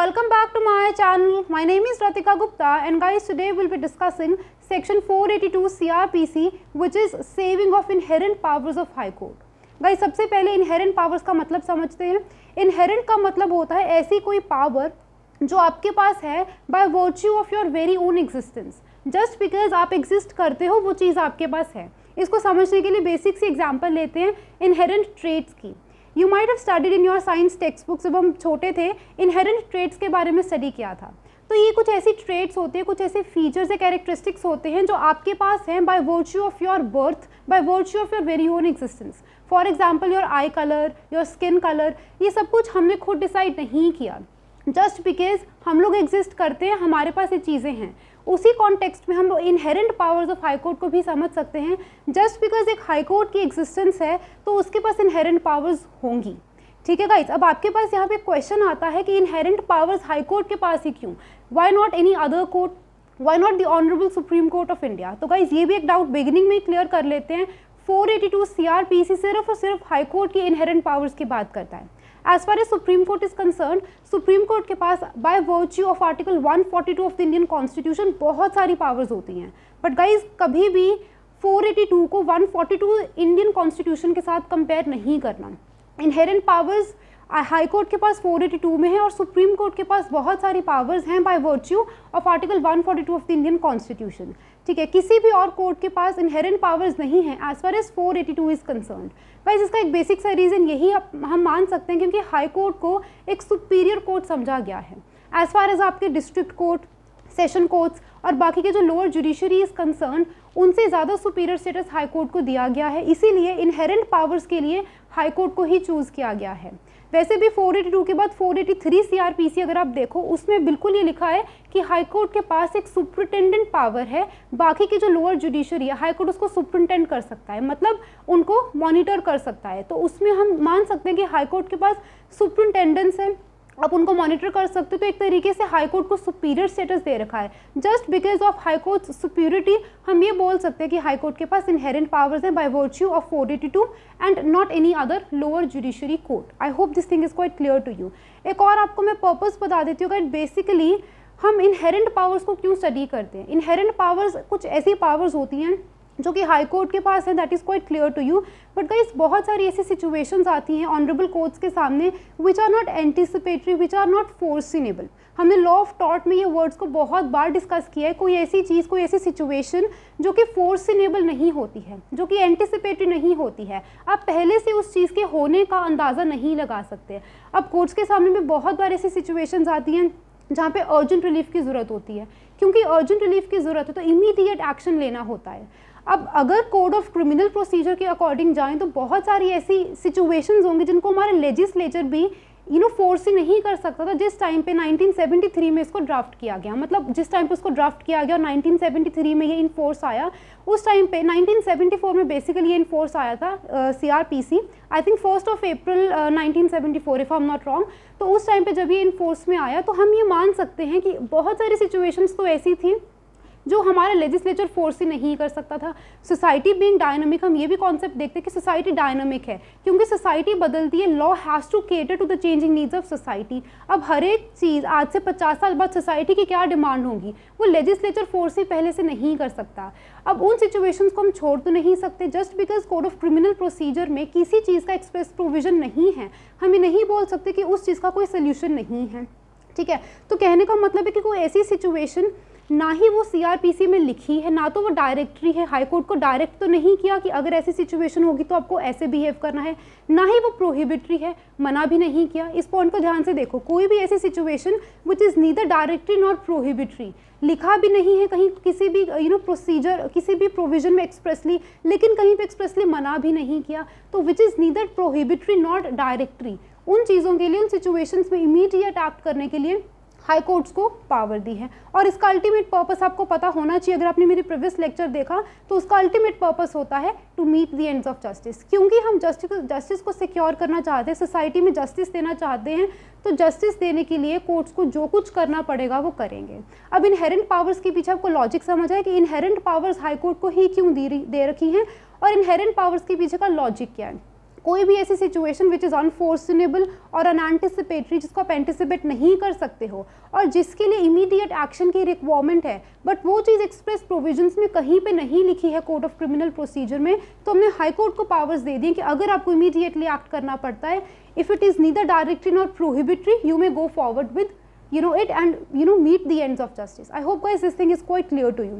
Welcome back to my channel. My name is Ratika Gupta and guys, today we'll be discussing section 482 CRPC, which is saving of inherent powers of High Court. Guys, सबसे पहले inherent powers का मतलब समझते हैं. Inherent का मतलब होता है ऐसी कोई power जो आपके पास है by virtue of your very own existence. Just because आप exist करते हो वो चीज़ आपके पास है. इसको समझने के लिए बेसिक सी एग्जाम्पल लेते हैं इनहेरेंट ट्रेट्स की. You might have studied in your science text book. जब हम छोटे थे इनहेरेंट ट्रेट्स के बारे में स्टडी किया था. तो ये कुछ ऐसी ट्रेट्स होते हैं, कुछ ऐसे फीचर्स या कैरेक्टरिस्टिक्स होते हैं जो आपके पास हैं by virtue of your birth, bye virtue of your very own existence. For example your I colour, your skin colour, ये सब कुछ हमने खुद डिसाइड नहीं किया. जस्ट बिकॉज हम लोग एग्जिस्ट करते हैं, हमारे पास ये चीज़ें हैं. उसी कॉन्टेक्स्ट में हम लोग inherent powers of high court को भी समझ सकते हैं. जस्ट बिकॉज एक हाई कोर्ट की एग्जिस्टेंस है तो उसके पास इनहेरेंट पावर्स होंगी. ठीक है गाइज, अब आपके पास यहाँ पे क्वेश्चन आता है कि इनहेरेंट पावर्स हाई कोर्ट के पास ही क्यों? Why not any other court? Why not the honourable supreme court of India? तो गाइज ये भी एक डाउट बिगिनिंग में क्लियर कर लेते हैं. 482 CRPC सिर्फ और सिर्फ हाई कोर्ट की इनहेरेंट पावर्स की बात करता है. As far as Supreme Court is concerned, Supreme Court के पास by virtue of Article 142 of the Indian Constitution बहुत सारी powers होती हैं. But guys, कभी भी 482 को 142 इंडियन कॉन्स्टिट्यूशन के साथ कंपेयर नहीं करना. Inherent powers हाई कोर्ट के पास 482 में है और सुप्रीम कोर्ट के पास बहुत सारी पावर्स हैं by virtue of article 142 of the Indian constitution. ठीक है, किसी भी और कोर्ट के पास इनहेरेंट पावर्स नहीं है as far as 482 is concerned. Guys, इसका एक बेसिक सा रीज़न यही हम मान सकते हैं क्योंकि हाई कोर्ट को एक सुपीरियर कोर्ट समझा गया है. एज फार एज आपके डिस्ट्रिक्ट कोर्ट, सेशन कोर्ट्स और बाकी के जो लोअर जुडिशरी इज कंसर्न, उनसे ज़्यादा सुपीरियर स्टेटस हाई कोर्ट को दिया गया है. इसीलिए इनहेरेंट पावर्स के लिए हाई कोर्ट को ही चूज़ किया गया है. वैसे भी 482 के बाद 483 CRPC अगर आप देखो, उसमें बिल्कुल ये लिखा है कि हाई कोर्ट के पास एक सुपरिटेंडेंट पावर है. बाकी की जो लोअर जुडिशरी है, हाई कोर्ट उसको सुपरिटेंड कर सकता है, मतलब उनको मॉनिटर कर सकता है. तो उसमें हम मान सकते हैं कि हाई कोर्ट के पास सुपरिटेंडेंस है, आप उनको मॉनिटर कर सकते हो. तो एक तरीके से हाई कोर्ट को सुपीरियर स्टेटस दे रखा है. Just because of high court superiority हम ये बोल सकते हैं कि हाई कोर्ट के पास इनहेरेंट पावर्स हैं by virtue of 482 and not any other lower judiciary court. I hope this thing is quite clear to you. एक और आपको मैं पर्पस बता देती हूँ. बेसिकली हम इनहेरेंट पावर्स को क्यों स्टडी करते हैं. इनहेरेंट पावर्स कुछ ऐसी पावर्स होती हैं जो कि हाई कोर्ट के पास है, that is quite clear to you. But guys, बहुत सारी ऐसी सिचुएशंस आती हैं ऑनरेबल कोर्ट्स के सामने which are not anticipatory, which are not foreseeable. हमने लॉ ऑफ टॉर्ट में ये वर्ड्स को बहुत बार डिस्कस किया है. कोई ऐसी चीज़, कोई ऐसी सिचुएशन जो कि फोर्सिनेबल नहीं होती है, जो कि एंटिसिपेटरी नहीं होती है, आप पहले से उस चीज़ के होने का अंदाज़ा नहीं लगा सकते. अब कोर्ट्स के सामने में बहुत बार ऐसी सिचुएशंस आती हैं जहाँ पे अर्जेंट रिलीफ की ज़रूरत होती है. क्योंकि अर्जेंट रिलीफ की ज़रूरत है तो इमीडिएट एक्शन लेना होता है. अब अगर कोड ऑफ क्रिमिनल प्रोसीजर के अकॉर्डिंग जाएं तो बहुत सारी ऐसी सिचुएशंस होंगी जिनको हमारे लेजिस्लेचर भी फोर्स ही नहीं कर सकता था. जिस टाइम पे 1973 में इसको ड्राफ्ट किया गया, मतलब जिस टाइम पे उसको ड्राफ्ट किया गया और 1973 में ये इन फोर्स आया, उस टाइम पे 1974 में बेसिकली ये इन फोर्स आया था CRPC. I think 1 April 1974 if I am not wrong. तो उस टाइम पे जब ये इन फोर्स में आया तो हम ये मान सकते हैं कि बहुत सारी सिचुएशंस तो ऐसी थी जो हमारा लेजिस्लेचर फोर्स ही नहीं कर सकता था. सोसाइटी बीइंग डायनामिक, हम ये भी कॉन्सेप्ट देखते हैं कि सोसाइटी डायनामिक है क्योंकि सोसाइटी बदलती है. Law has to cater to the changing needs of society. अब हर एक चीज़ आज से 50 साल बाद सोसाइटी की क्या डिमांड होगी वो लेजिस्लेचर फोर्स ही पहले से नहीं कर सकता. अब उन सिचुएशंस को हम छोड़ तो नहीं सकते. Just because code of criminal procedure में किसी चीज़ का एक्सप्रेस प्रोविजन नहीं है, हम ये नहीं बोल सकते कि उस चीज़ का कोई सोल्यूशन नहीं है. ठीक है, तो कहने का मतलब है कि कोई ऐसी सिचुएशन ना ही वो CRPC में लिखी है, ना तो वो डायरेक्टरी है. हाई कोर्ट को डायरेक्ट तो नहीं किया कि अगर ऐसी सिचुएशन होगी तो आपको ऐसे बिहेव करना है. ना ही वो प्रोहिबिटरी है, मना भी नहीं किया. इस पॉइंट को ध्यान से देखो. कोई भी ऐसी situation which is neither directory not prohibitory, लिखा भी नहीं है कहीं किसी भी प्रोसीजर, किसी भी प्रोविजन में एक्सप्रेसली, लेकिन कहीं पे एक्सप्रेसली मना भी नहीं किया, तो which is neither prohibitory not directory. उन चीज़ों के लिए, उन सिचुएशंस में इमीडिएट एक्ट करने के लिए हाई कोर्ट्स को पावर दी है. और इसका अल्टीमेट पर्पस आपको पता होना चाहिए. अगर आपने मेरी प्रीवियस लेक्चर देखा तो उसका अल्टीमेट पर्पस होता है to meet the ends of justice. क्योंकि हम जस्टिस को सिक्योर करना चाहते हैं, सोसाइटी में जस्टिस देना चाहते हैं, तो जस्टिस देने के लिए कोर्ट्स को जो कुछ करना पड़ेगा वो करेंगे. अब इनहेरेंट पावर्स के पीछे आपको लॉजिक समझ आए कि इनहेरेंट पावर्स हाई कोर्ट को ही क्यों दे रखी हैं और इनहेरेंट पावर्स के पीछे का लॉजिक क्या है. कोई भी ऐसी सिचुएशन विच इज़ अनफोर्सनेबल और अनएंटिसिपेटरी, जिसको आप एंटिसिपेट नहीं कर सकते हो और जिसके लिए इमीडिएट एक्शन की रिक्वायरमेंट है, बट वो चीज़ एक्सप्रेस प्रोविजंस में कहीं पे नहीं लिखी है कोड ऑफ क्रिमिनल प्रोसीजर में, तो हमने हाई कोर्ट को पावर्स दे दी कि अगर आपको इमीडिएटली एक्ट करना पड़ता है, if it is neither directory nor prohibitory, you may go forward with it and meet the ends of justice. I hope guys this thing is quite clear to you.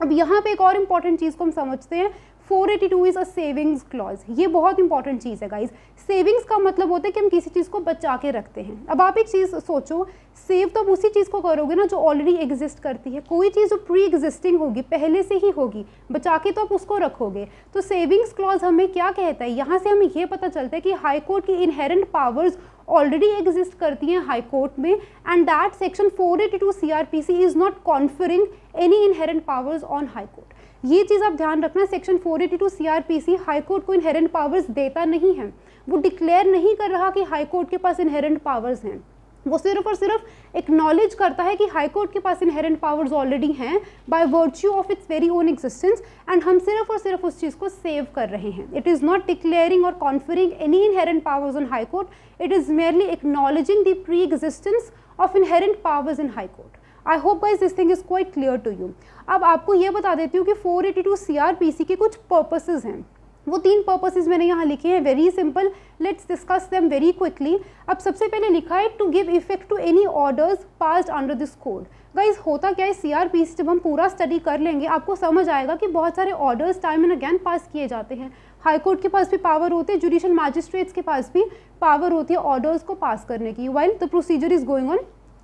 अब यहाँ पे एक और important चीज़ को हम समझते हैं, 482 इज़ अ सेविंग्स क्लॉज। ये बहुत इंपॉर्टेंट चीज़ है गाइज। सेविंग्स का मतलब होता है कि हम किसी चीज़ को बचा के रखते हैं। अब आप एक चीज़ सोचो, सेव तो आप उसी चीज़ को करोगे ना जो ऑलरेडी एग्जिस्ट करती है। कोई चीज़ जो प्री एग्जिस्टिंग होगी, पहले से ही होगी, बचा के तो आप उसको रखोगे। तो सेविंग्स क्लॉज हमें क्या कहता है, यहाँ से हमें ये पता चलता है कि हाई कोर्ट की इनहेरेंट पावर्स ऑलरेडी एग्जिस्ट करती हैं हाई कोर्ट में, and that section 482 CRPC is not conferring any inherent powers on high court. ये चीज़ आप ध्यान रखना, सेक्शन 482 CRPC हाई कोर्ट को इनहेरेंट पावर्स देता नहीं है। वो डिक्लेयर नहीं कर रहा कि हाई कोर्ट के पास इनहेरेंट पावर्स हैं, वो सिर्फ और सिर्फ एक्नॉलेज करता है कि हाई कोर्ट के पास इनहेरेंट पावर्स ऑलरेडी हैं by virtue of its very own existence, and हम सिर्फ और सिर्फ उस चीज़ को सेव कर रहे हैं। इट इज़ नॉट डिक्लेयरिंग और conferring any inherent powers on high court, it is merely acknowledging the pre existence of inherent powers in high court. I hope guys this thing is quite clear to you. अब आपको ये बता देती हूँ कि 482 CRPC के कुछ purposes हैं। वो 3 पर्पसेस मैंने यहाँ लिखे हैं, very simple, let's discuss them very quickly. अब सबसे पहले लिखा है to give effect to any orders passed under this code. Guys होता क्या है, CRPC जब हम पूरा स्टडी कर लेंगे आपको समझ आएगा कि बहुत सारे ऑर्डर्स टाइम एंड अगेन पास किए जाते हैं। हाई कोर्ट के पास भी पावर होती है, जुडिशियल मैजिस्ट्रेट्स के पास भी पावर होती है ऑर्डर्स को पास करने की, while the procedure is going on.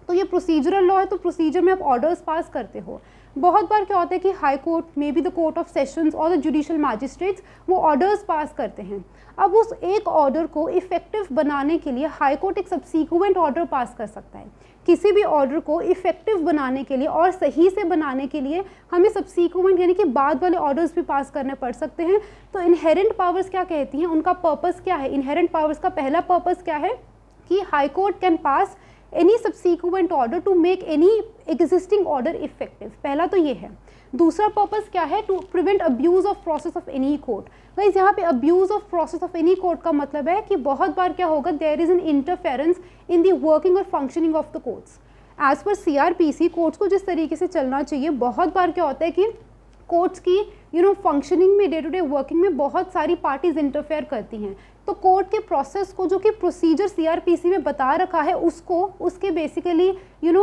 तो ये प्रोसीजरल लॉ है, तो प्रोसीजर में आप ऑर्डर्स पास करते हो। बहुत बार क्या होता है कि high court, may be the court of sessions और द जुडिशियल मैजिस्ट्रेट्स, वो ऑर्डर्स पास करते हैं। अब उस एक ऑर्डर को इफेक्टिव बनाने के लिए हाई कोर्ट एक सब्सीक्वेंट ऑर्डर पास कर सकता है। किसी भी ऑर्डर को इफेक्टिव बनाने के लिए और सही से बनाने के लिए हमें सब्सीक्वेंट यानी कि बाद वाले ऑर्डर्स भी पास करने पड़ सकते हैं। तो इनहेरेंट पावर्स क्या कहती हैं, उनका पर्पस क्या है? इनहेरेंट पावर्स का पहला पर्पस क्या है कि high court can pass any subsequent order to make any existing order effective. पहला तो ये है। दूसरा पर्पस क्या है? To prevent abuse of process of any court. Guys यहाँ पे abuse of process of any court का मतलब है कि बहुत बार क्या होगा, there is an interference in the working और functioning of the courts. As per CRPC courts को जिस तरीके से चलना चाहिए, बहुत बार क्या होता है कि कोर्ट्स की फंक्शनिंग में, डे टू डे वर्किंग में बहुत सारी पार्टीज इंटरफेयर करती हैं। तो कोर्ट के प्रोसेस को, जो कि प्रोसीजर CRPC में बता रखा है, उसको, उसके बेसिकली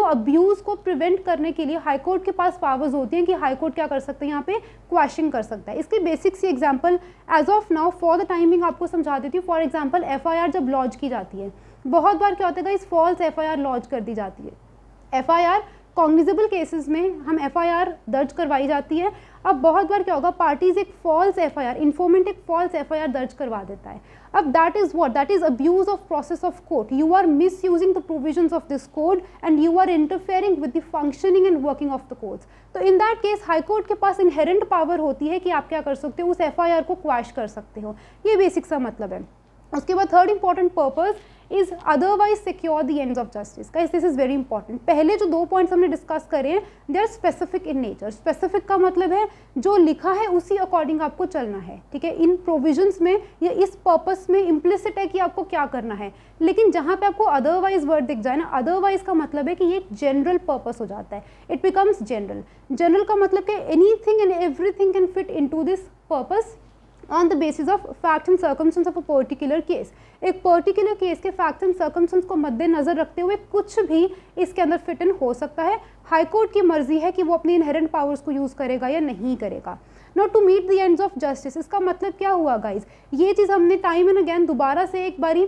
अब्यूज़ को प्रिवेंट करने के लिए हाई कोर्ट के पास पावर्स होती हैं कि हाई कोर्ट क्या कर सकते हैं, यहाँ पे क्वेश्चन कर सकता है। इसके बेसिक सी example as of now for the timing आपको समझा देती हूँ। फॉर एग्जांपल FIR जब लॉन्च की जाती है, बहुत बार क्या होता है गाइस, फॉल्स FIR लॉन्च कर दी जाती है। FIR कॉग्निजेबल केसेस में हम FIR दर्ज करवाई जाती है। अब बहुत बार क्या होगा, पार्टीज एक फॉल्स FIR, इन्फॉर्मेंट एक फॉल्स FIR दर्ज करवा देता है। अब that is what, that is abuse of process of court. You are misusing the provisions of this code and you are interfering with the functioning and working of the courts. तो in that case high court के पास inherent power होती है कि आप क्या कर सकते हो, उस FIR को क्वैश कर सकते हो। ये बेसिक सा मतलब है। उसके बाद third important purpose is otherwise secure the ends of justice. Guys this is very important. पहले जो 2 पॉइंट्स हमने डिस्कस करे हैं, they are specific in nature. Specific का मतलब है जो लिखा है उसी अकॉर्डिंग आपको चलना है, ठीक है। इन प्रोविजंस में या इस पर्पस में इम्प्लिसिट है कि आपको क्या करना है, लेकिन जहाँ पे आपको अदरवाइज वर्ड दिख जाए ना, अदरवाइज का मतलब है कि ये जनरल पर्पस हो जाता है, इट बिकम्स जनरल। जनरल का मतलब कि anything and everything can fit into this purpose on the basis of facts and circumstances of a particular case। एक पर्टिकुलर केस के फैक्ट्स एंड सर्कमस्टेंस को मद्देनजर रखते हुए कुछ भी इसके अंदर फिट इन हो सकता है। हाई कोर्ट की मर्जी है कि वो अपनी इनहेरेंट पावर्स को यूज़ करेगा या नहीं करेगा। Not to meet the ends of justice, इसका मतलब क्या हुआ गाइज, ये चीज़ हमने टाइम एंड अगेन दोबारा से एक बारी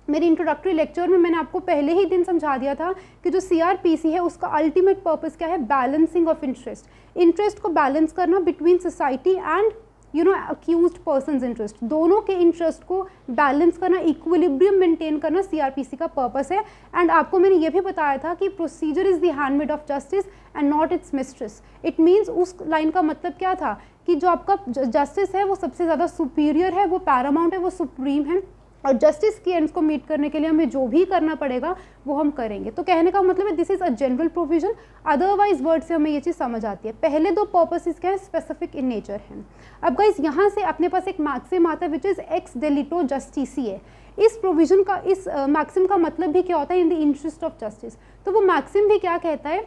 मेरी इंट्रोडक्टरी लेक्चर में मैंने आपको पहले ही दिन समझा दिया था कि जो CRPC है उसका अल्टीमेट पर्पस क्या है, बैलेंसिंग ऑफ इंटरेस्ट। इंटरेस्ट को बैलेंस करना between society and accused persons interest, दोनों के इंटरेस्ट को बैलेंस करना, इक्विलिब्रियम मेंटेन करना CRPC का पर्पस है। एंड आपको मैंने ये भी बताया था कि procedure is the handmade of justice and not it's mistress. It means उस लाइन का मतलब क्या था कि जो आपका जस्टिस है वो सबसे ज़्यादा सुपीरियर है, वो पैरामाउंट है, वो सुप्रीम है। और जस्टिस की एंड्स को मीट करने के लिए हमें जो भी करना पड़ेगा वो हम करेंगे। तो कहने का मतलब है this is a general provision, otherwise word से हमें ये चीज़ समझ आती है। पहले दो पर्पसेस क्या है, स्पेसिफिक इन नेचर हैं। अब गाइस यहाँ से अपने पास एक मैक्सिम आता है विच इज़ एक्स डेलिटो जस्टिसिए। इस प्रोविजन का, इस मैक्सिम का मतलब भी क्या होता है, in the interest of justice. तो वो मैक्सिम भी क्या कहता है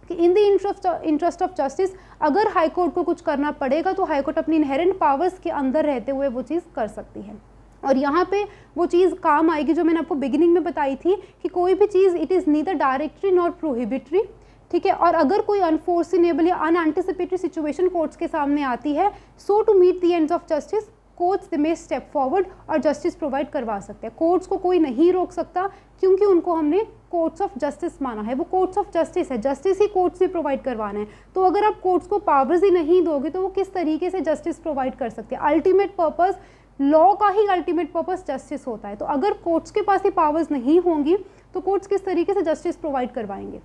कि in the interest of justice अगर हाई कोर्ट को कुछ करना पड़ेगा तो हाई कोर्ट अपनी इनहेरेंट पावर्स के अंदर रहते हुए वो चीज़ कर सकती है। और यहाँ पे वो चीज़ काम आएगी जो मैंने आपको बिगिनिंग में बताई थी कि कोई भी चीज़ it is neither directory nor prohibitory, ठीक है। और अगर कोई अनफोर्सिनेबल या अनएंटिसिपेटरी सिचुएशन कोर्ट्स के सामने आती है, so to meet the ends of justice courts they may step forward और जस्टिस प्रोवाइड करवा सकते हैं। कोर्ट्स को कोई नहीं रोक सकता क्योंकि उनको हमने कोर्ट्स ऑफ जस्टिस माना है, वो कोर्ट्स ऑफ जस्टिस है, जस्टिस ही कोर्ट्स से प्रोवाइड करवाना है। तो अगर आप कोर्ट्स को पावर्स ही नहीं दोगे तो वो किस तरीके से जस्टिस प्रोवाइड कर सकते हैं। अल्टीमेट पर्पस, लॉ का ही अल्टीमेट पर्पस जस्टिस होता है। तो अगर कोर्ट्स के पास ही पावर्स नहीं होंगी तो कोर्ट्स किस तरीके से जस्टिस प्रोवाइड करवाएंगे।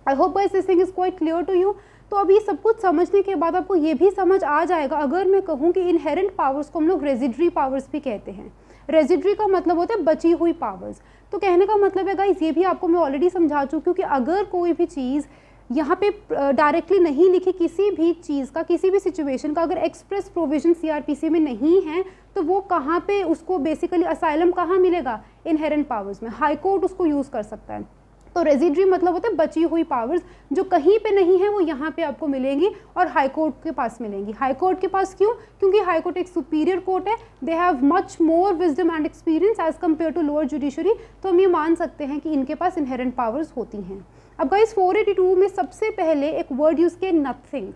I hope guys this thing is quite clear to you. तो अब ये सब कुछ समझने के बाद आपको ये भी समझ आ जाएगा, अगर मैं कहूँ कि इनहेरेंट पावर्स को हम लोग रेजिडरी पावर्स भी कहते हैं। रेजिडरी का मतलब होता है बची हुई पावर्स। तो कहने का मतलब है गाइस, ये भी आपको मैं ऑलरेडी समझा चुकी हूँ कि अगर कोई भी चीज़ यहाँ पे डायरेक्टली नहीं लिखी, किसी भी चीज़ का, किसी भी सिचुएशन का अगर एक्सप्रेस प्रोविजन सीआरपीसी में नहीं है तो वो कहाँ पे उसको बेसिकली असाइलम कहाँ मिलेगा, इनहेरेंट पावर्स में। हाई कोर्ट उसको यूज़ कर सकता है। तो रेजिडरी मतलब होता है बची हुई पावर्स जो कहीं पे नहीं है वो यहाँ पे आपको मिलेंगी और हाई कोर्ट के पास मिलेंगी। हाई कोर्ट के पास क्यों? क्योंकि हाई कोर्ट एक सुपीरियर कोर्ट है, they have much more wisdom and experience as compare to lower judiciary. तो हम ये मान सकते हैं कि इनके पास इनहेरेंट पावर्स होती हैं। अब गाइस 482 में सबसे पहले एक वर्ड यूज़ किया नथिंग।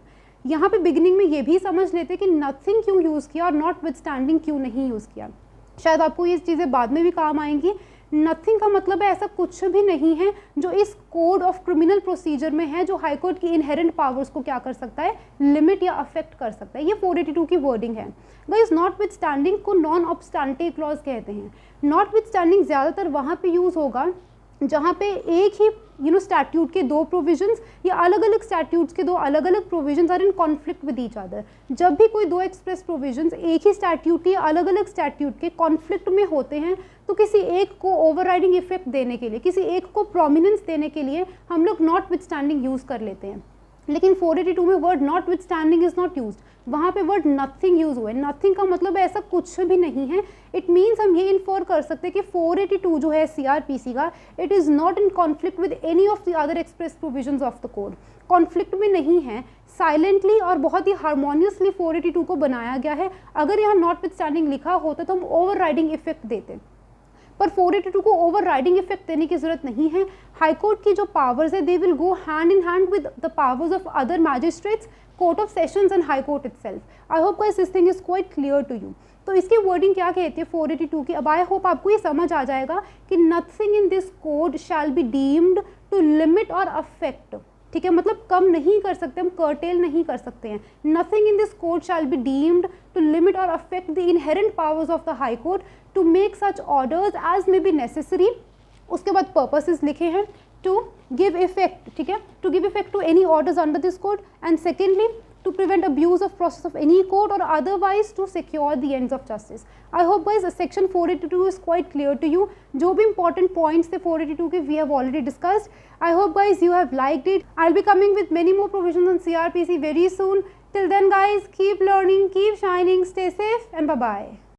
यहाँ पे बिगिनिंग में ये भी समझ लेते कि नथिंग क्यों यूज़ किया और नॉट विद स्टैंडिंग क्यों नहीं यूज़ किया। शायद आपको ये चीज़ें बाद में भी काम आएंगी। नथिंग का मतलब है ऐसा कुछ भी नहीं है जो इस कोड ऑफ क्रिमिनल प्रोसीजर में है जो हाई कोर्ट की इनहेरेंट पावर्स को क्या कर सकता है, लिमिट या अफेक्ट कर सकता है। ये 482 की वर्डिंग है। गाइस नॉट विद स्टैंडिंग को नॉन ऑब्स्टैंटे क्लॉज कहते हैं। नॉट विद स्टैंडिंग ज़्यादातर वहाँ पे यूज़ होगा जहाँ पे एक ही स्टैट्यूट के दो प्रोविजंस या अलग अलग स्टैट्यूट्स के दो अलग अलग provisions are in conflict with each other. जब भी कोई दो एक्सप्रेस प्रोविजंस एक ही स्टैट्यूट के अलग अलग स्टैट्यूट के कॉन्फ्लिक्ट में होते हैं तो किसी एक को ओवरराइडिंग इफेक्ट देने के लिए, किसी एक को प्रोमिनेंस देने के लिए हम लोग नॉट विद स्टैंडिंग यूज़ कर लेते हैं। लेकिन 482 में word not with standing is not used, वहाँ पे वर्ड नथिंग यूज हुआ है। नथिंग का मतलब ऐसा कुछ भी नहीं है। इट मीन्स हम ये इन्फोर कर सकते हैं कि 482 जो है सीआरपीसी का, it is not in conflict with any of the other express provisions of the code. Conflict में नहीं है, साइलेंटली और बहुत ही हारमोनियसली 482 को बनाया गया है। अगर यहाँ नॉट विद स्टैंडिंग लिखा होता तो हम ओवर राइडिंग इफेक्ट देते, पर 482 को ओवर राइडिंग इफेक्ट देने की जरूरत नहीं है। हाई कोर्ट की जो पावर्स है they will go hand in hand with the powers of other magistrates, court of sessions and high court itself. I hope guys this thing is quite clear to you. तो इसकी wording क्या कहती है 482 की? अब I hope आपको ये समझ आ जाएगा कि nothing in this code shall be deemed to limit और अफेक्ट, ठीक है, मतलब कम नहीं कर सकते, हम कर्टेल नहीं कर सकते हैं। Nothing in this code shall be deemed to limit और affect the inherent powers of the high court to make such orders as may be necessary. उसके बाद पर्पसेस लिखे हैं, टू गिव इफेक्ट, ठीक है, to give effect to any orders under this code, and secondly to prevent abuse of process of any court or otherwise to secure the ends of justice. I hope guys section 482 is quite clear to you. जो भी important points थे 482 के we have already discussed. I hope guys you have liked it. I'll be coming with many more provisions on CRPC very soon. Till then guys, keep learning, keep shining, stay safe and bye bye.